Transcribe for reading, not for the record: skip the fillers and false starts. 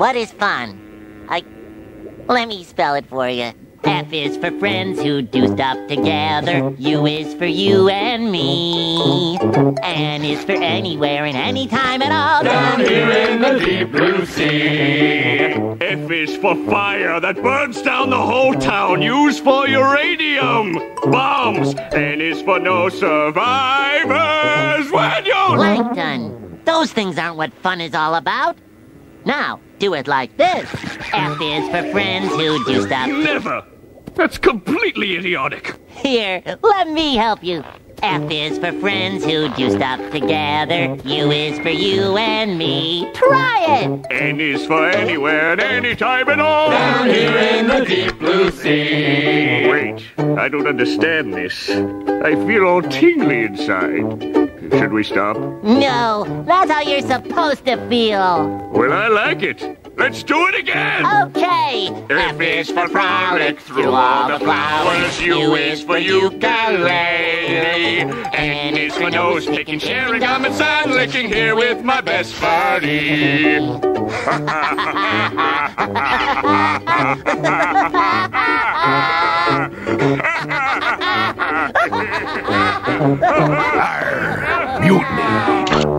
What is fun? Let me spell it for you. F is for friends who do stuff together. U is for you and me. N is for anywhere and anytime at all. Down here in the deep blue sea. F is for fire that burns down the whole town, used for uranium bombs. N is for no survivors when you're... Plankton. Those things aren't what fun is all about. Now, do it like this. F is for friends who do stuff... Never! That's completely idiotic. Here, let me help you. F is for friends who do stuff together. U is for you and me. Try it! N is for anywhere and anytime at all. Down here in the deep blue sea. Wait, I don't understand this. I feel all tingly inside. Should we stop? No, that's how you're supposed to feel. Well, I like it. Let's do it again! Okay! F is for frolic through all the flowers. U is for ukulele. N is for nose picking, sharing gum and sun licking here with my best buddy. Mutiny.